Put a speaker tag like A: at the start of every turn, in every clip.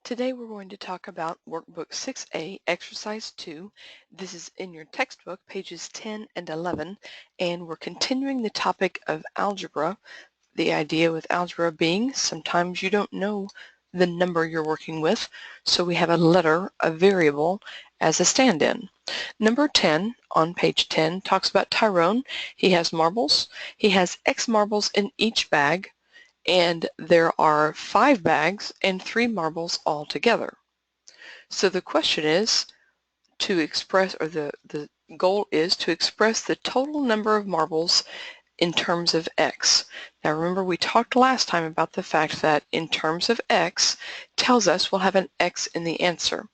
A: Today we're going to talk about Workbook 6A, Exercise 2. This is in your textbook, pages 10 and 11, and we're continuing the topic of algebra. The idea with algebra being sometimes you don't know the number you're working with, so we have a letter, a variable, as a stand-in. Number 10 on page 10 talks about Tyrone. He has marbles. He has X marbles in each bag, and there are 5 bags and 3 marbles all together. So the question is to express, or the goal is to express the total number of marbles in terms of X. Now remember, we talked last time about the fact that in terms of X tells us we'll have an X in the answer.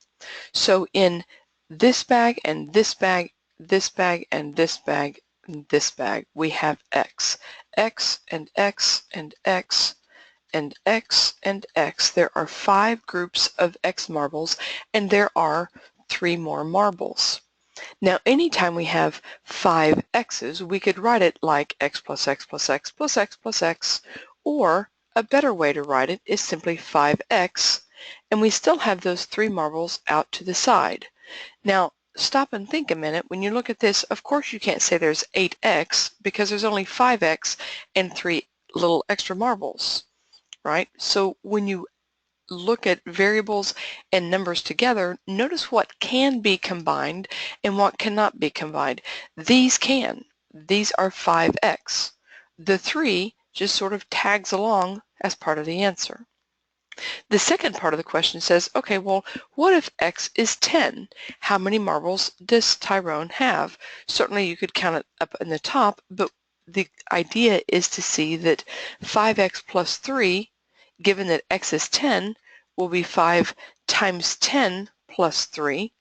A: So in this bag and this bag, this bag and this bag, and this bag, we have X. X and X and X and X and X. There are 5 groups of X marbles, and there are 3 more marbles. Now, anytime we have 5 X's, we could write it like X plus X plus X plus X plus X, or a better way to write it is simply 5X, and we still have those 3 marbles out to the side. Now, stop and think a minute. When you look at this, of course you can't say there's 8X because there's only 5X and 3 little extra marbles, right? So when you look at variables and numbers together, notice what can be combined and what cannot be combined. These can. These are 5X. The 3 just sort of tags along as part of the answer. The second part of the question says, okay, well, what if X is 10? How many marbles does Tyrone have? Certainly you could count it up in the top, but the idea is to see that 5X plus 3, given that X is 10, will be 5 times 10 plus 3.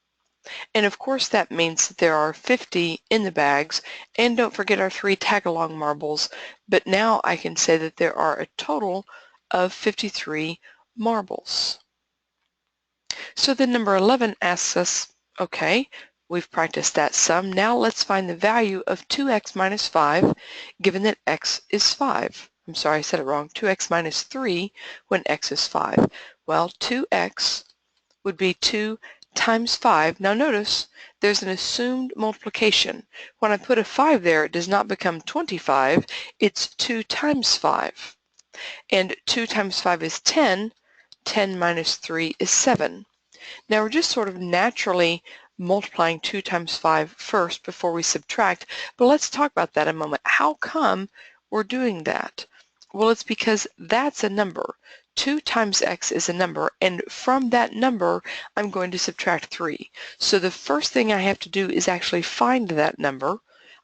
A: And of course that means that there are 50 in the bags, and don't forget our 3 tag-along marbles, but now I can say that there are a total of 53 marbles. So then number 11 asks us, okay, we've practiced that sum. Now let's find the value of 2x minus 5, given that x is 5. I'm sorry, I said it wrong. 2x minus 3 when x is 5. Well, 2x would be 2 times 5. Now notice there's an assumed multiplication. When I put a 5 there, it does not become 25. It's 2 times 5. And 2 times 5 is 10. 10 minus 3 is 7. Now we're just sort of naturally multiplying 2 times 5 first before we subtract, but let's talk about that a moment. How come we're doing that? Well, it's because that's a number. 2 times x is a number, and from that number I'm going to subtract 3. So the first thing I have to do is actually find that number.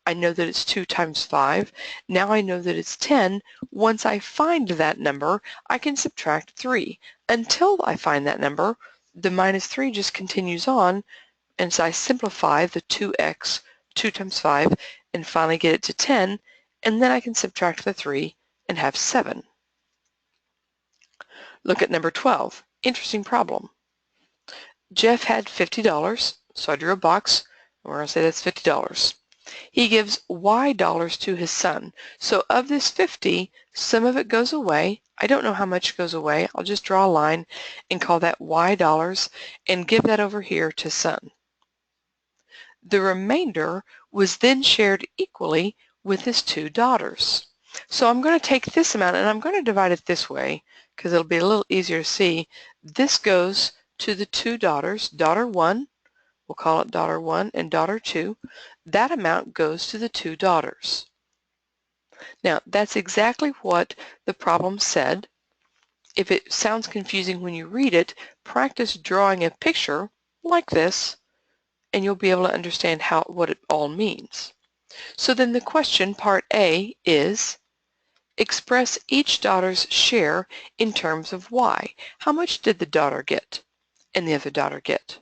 A: I know that it's 2 times 5. Now I know that it's 10. Once I find that number, I can subtract 3. Until I find that number, the minus 3 just continues on, and so I simplify the 2x, 2 times 5, and finally get it to 10, and then I can subtract the 3 and have 7. Look at number 12. Interesting problem. Jeff had $50, so I drew a box, and we're going to say that's $50. He gives Y dollars to his son. So of this 50, some of it goes away. I don't know how much goes away. I'll just draw a line and call that Y dollars and give that over here to son. The remainder was then shared equally with his 2 daughters. So I'm going to take this amount and I'm going to divide it this way because it'll be a little easier to see. This goes to the 2 daughters. Daughter 1, we'll call it daughter 1, and daughter 2. That amount goes to the 2 daughters. Now, that's exactly what the problem said. If it sounds confusing when you read it, practice drawing a picture like this, and you'll be able to understand what it all means. So then the question, part A, is express each daughter's share in terms of Y. How much did the daughter get and the other daughter get?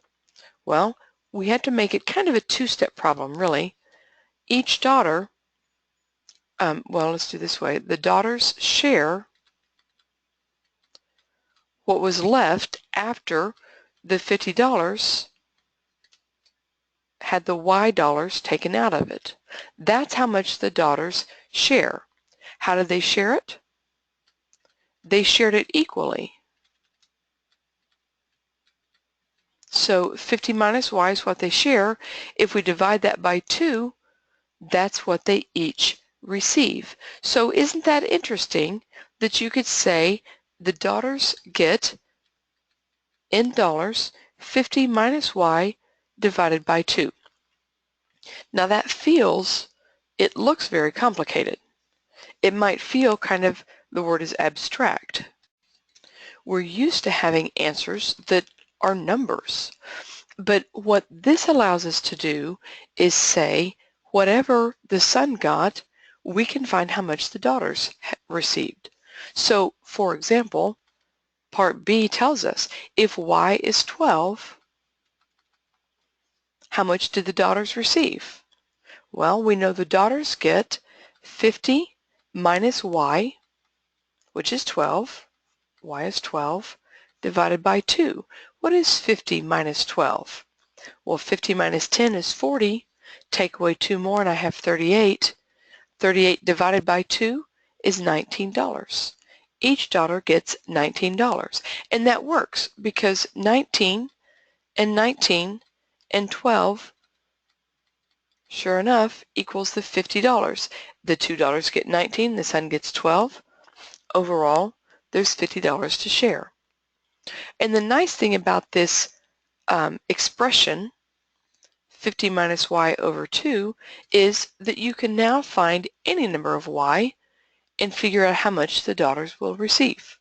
A: Well, we had to make it kind of a 2-step problem, really. Each daughter, well, let's do this way. The daughters share what was left after the $50 had the Y dollars taken out of it. That's how much the daughters share. How did they share it? They shared it equally. So 50 minus y is what they share. If we divide that by 2, that's what they each receive. So isn't that interesting that you could say the daughters get, in dollars, 50 minus y divided by 2. Now that it looks very complicated. It might feel the word is abstract. We're used to having answers that are numbers. But what this allows us to do is say, whatever the son got, we can find how much the daughters received. So, for example, part B tells us if y is 12, how much did the daughters receive? Well, we know the daughters get 50 minus y, which is 12. Y is 12, divided by 2. What is 50 minus 12? Well, 50 minus 10 is 40. Take away 2 more and I have 38. 38 divided by 2 is $19. Each daughter gets $19. And that works because 19 and 12, sure enough, equals the $50. The two daughters get 19, the son gets 12. Overall, there's $50 to share. And the nice thing about this expression, 50 minus y over 2, is that you can now find any number of y and figure out how much the daughters will receive.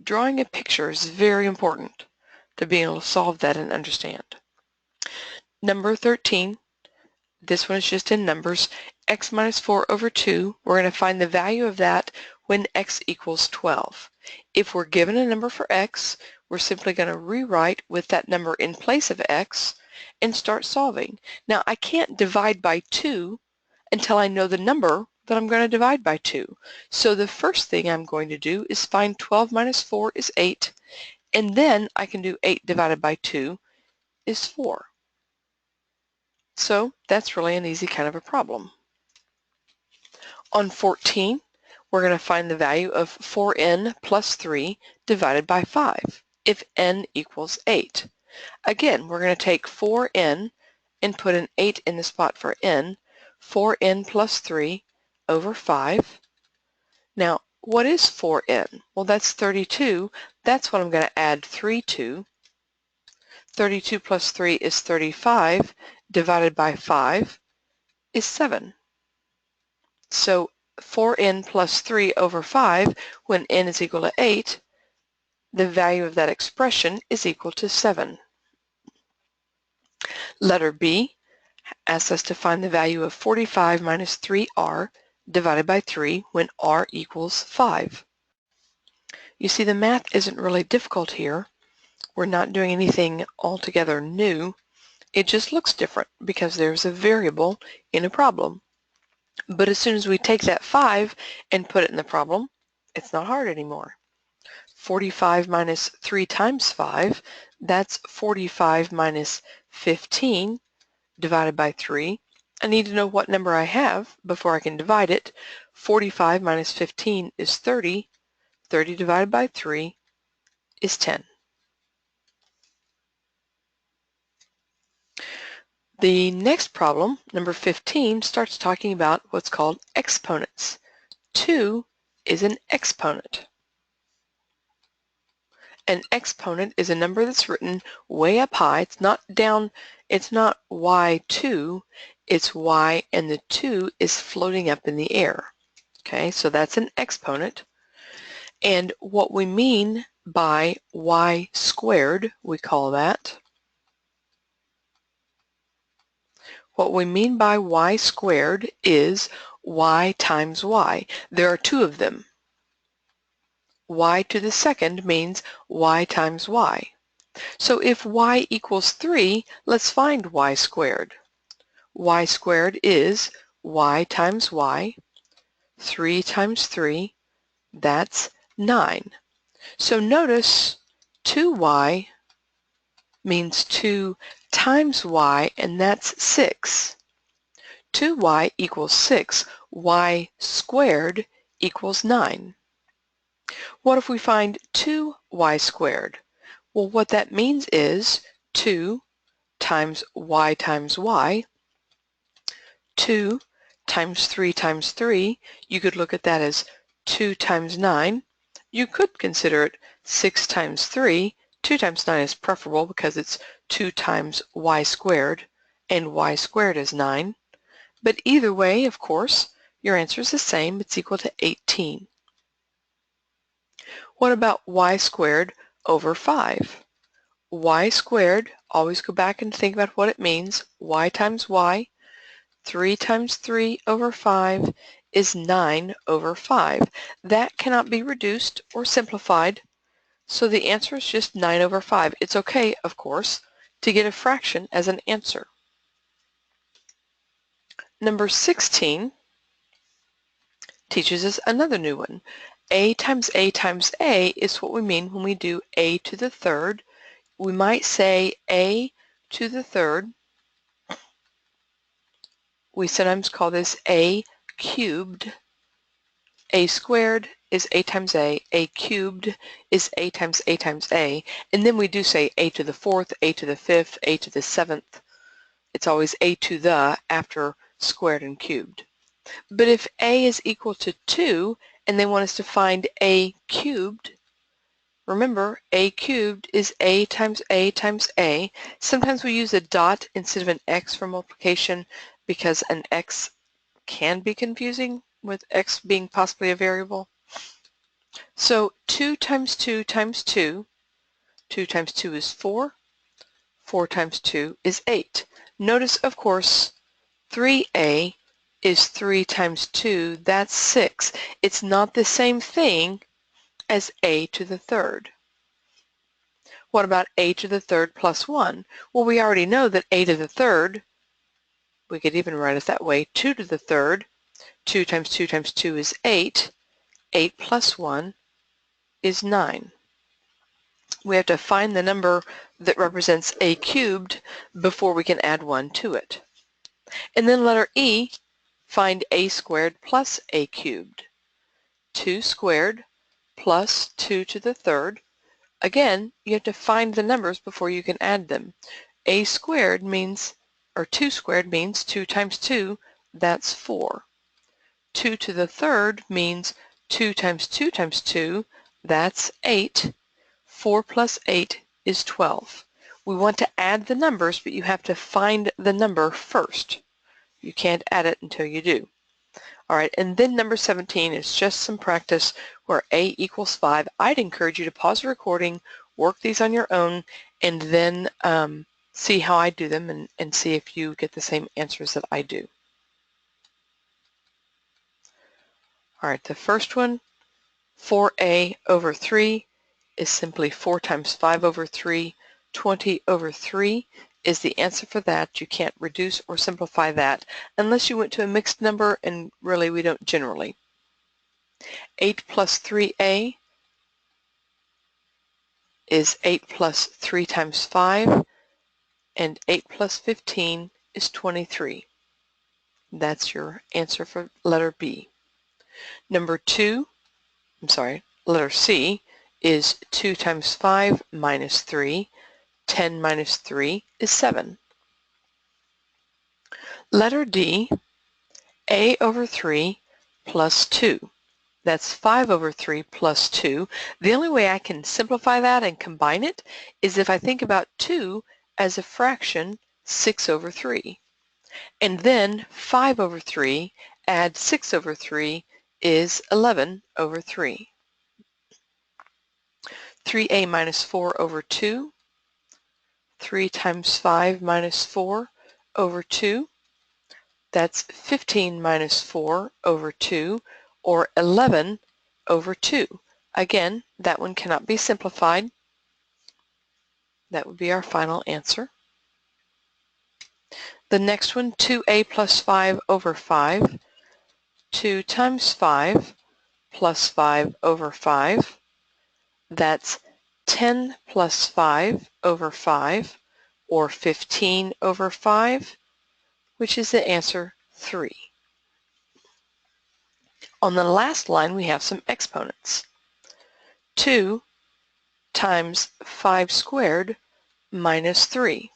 A: Drawing a picture is very important to being able to solve that and understand. Number 13, this one is just in numbers, x minus 4 over 2. We're going to find the value of that when x equals 12. If we're given a number for x, we're simply going to rewrite with that number in place of x and start solving. Now, I can't divide by 2 until I know the number that I'm going to divide by 2. So the first thing I'm going to do is find 12 minus 4 is 8, and then I can do 8 divided by 2 is 4. So that's really an easy kind of a problem. On 14, we're going to find the value of 4n plus 3 divided by 5 if n equals 8. Again, we're going to take 4n and put an 8 in the spot for n, 4n plus 3 over 5. Now, what is 4n? Well, that's 32. That's what I'm going to add 3 to. 32 plus 3 is 35, divided by 5 is 7. So 4n plus 3 over 5, when n is equal to 8, the value of that expression is equal to 7. Letter B asks us to find the value of 45 minus 3r divided by 3 when r equals 5. You see, the math isn't really difficult here. We're not doing anything altogether new. It just looks different because there's a variable in a problem. But as soon as we take that 5 and put it in the problem, it's not hard anymore. 45 minus 3 times 5, that's 45 minus 15 divided by 3. I need to know what number I have before I can divide it. 45 minus 15 is 30. 30 divided by 3 is 10. The next problem, number 15, starts talking about what's called exponents. 2 is an exponent. An exponent is a number that's written way up high. It's not down, it's not y2, it's y and the 2 is floating up in the air. Okay, so that's an exponent. And what we mean by y squared, we call that. What we mean by y squared is y times y. There are two of them. Y to the second means y times y. So if y equals 3, let's find y squared. Y squared is y times y. 3 times 3, that's 9. So notice 2y means 2 times y, and that's 6. 2y equals 6. Y squared equals 9. What if we find 2y squared? Well, what that means is 2 times y times y, 2 times 3, you could look at that as 2 times 9. You could consider it 6 times 3. 2 times 9 is preferable because it's 2 times y squared, and y squared is 9. But either way, of course, your answer is the same. It's equal to 18. What about y squared over 5? Y squared, always go back and think about what it means. Y times y, 3 times 3 over 5 is 9 over 5. That cannot be reduced or simplified, so the answer is just 9 over 5. It's okay, of course, to get a fraction as an answer. Number 16 teaches us another new one. A times A times A is what we mean when we do A to the third. We might say A to the third. We sometimes call this A cubed. A squared is A times A cubed is A times A times A, and then we do say A to the fourth, A to the fifth, A to the seventh. It's always A to the after squared and cubed. But if A is equal to 2 and they want us to find A cubed, remember A cubed is A times A times A. Sometimes we use a dot instead of an X for multiplication because an X can be confusing with X being possibly a variable. So 2 times 2 times 2, 2 times 2 is 4, 4 times 2 is 8. Notice, of course, 3A is 3 times 2, that's 6. It's not the same thing as A to the third. What about A to the third plus 1? Well, we already know that A to the third, we could even write it that way, 2 to the third, 2 times 2 times 2 is 8. 8 plus 1 is 9. We have to find the number that represents A cubed before we can add 1 to it. And then letter E, find A squared plus A cubed. 2 squared plus 2 to the third. Again, you have to find the numbers before you can add them. A squared means, or 2 squared means 2 times 2, that's 4. 2 to the third means 2 times 2 times 2, that's 8. 4 plus 8 is 12. We want to add the numbers, but you have to find the number first. You can't add it until you do. All right, and then number 17 is just some practice where A equals 5. I'd encourage you to pause the recording, work these on your own, and then see how I do them and see if you get the same answers that I do. All right, the first one, 4A over 3 is simply 4 times 5 over 3. 20 over 3 is the answer for that. You can't reduce or simplify that unless you went to a mixed number, and really we don't generally. 8 plus 3A is 8 plus 3 times 5, and 8 plus 15 is 23. That's your answer for letter B. Letter C is 2 times 5 minus 3. 10 minus 3 is 7. Letter D, A over 3 plus 2. That's 5 over 3 plus 2. The only way I can simplify that and combine it is if I think about 2 as a fraction 6 over 3. And then 5 over 3 add 6 over 3 is 11 over 3. 3A minus 4 over 2. 3 times 5 minus 4 over 2. That's 15 minus 4 over 2, or 11 over 2. Again, that one cannot be simplified. That would be our final answer. The next one, 2A plus 5 over 5. 2 times 5 plus 5 over 5. That's 10 plus 5 over 5, or 15 over 5, which is the answer 3. On the last line, we have some exponents. 2 times 5 squared minus 3.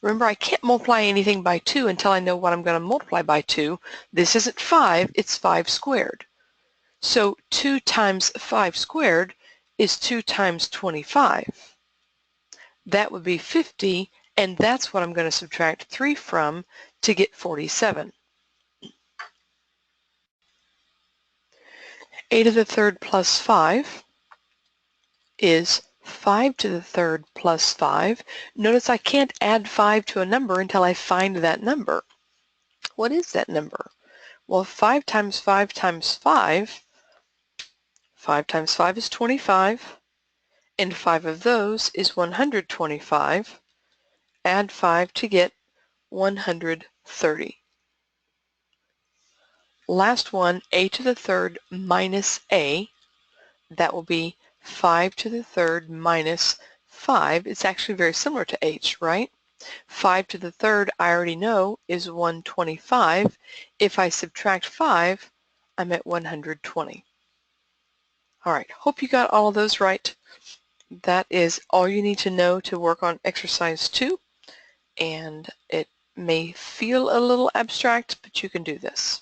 A: Remember, I can't multiply anything by 2 until I know what I'm going to multiply by 2. This isn't 5, it's 5 squared. So 2 times 5 squared is 2 times 25. That would be 50, and that's what I'm going to subtract 3 from to get 47. 8 to the third plus 5 is 5 to the third plus 5. Notice I can't add 5 to a number until I find that number. What is that number? Well, 5 times 5 times 5, 5 times 5 is 25, and 5 of those is 125. Add 5 to get 130. Last one, a to the third minus a. That will be 5 to the third minus 5. It's actually very similar to h, right? 5 to the third, I already know, is 125. If I subtract 5, I'm at 120. All right, hope you got all of those right. That is all you need to know to work on exercise 2, and it may feel a little abstract, but you can do this.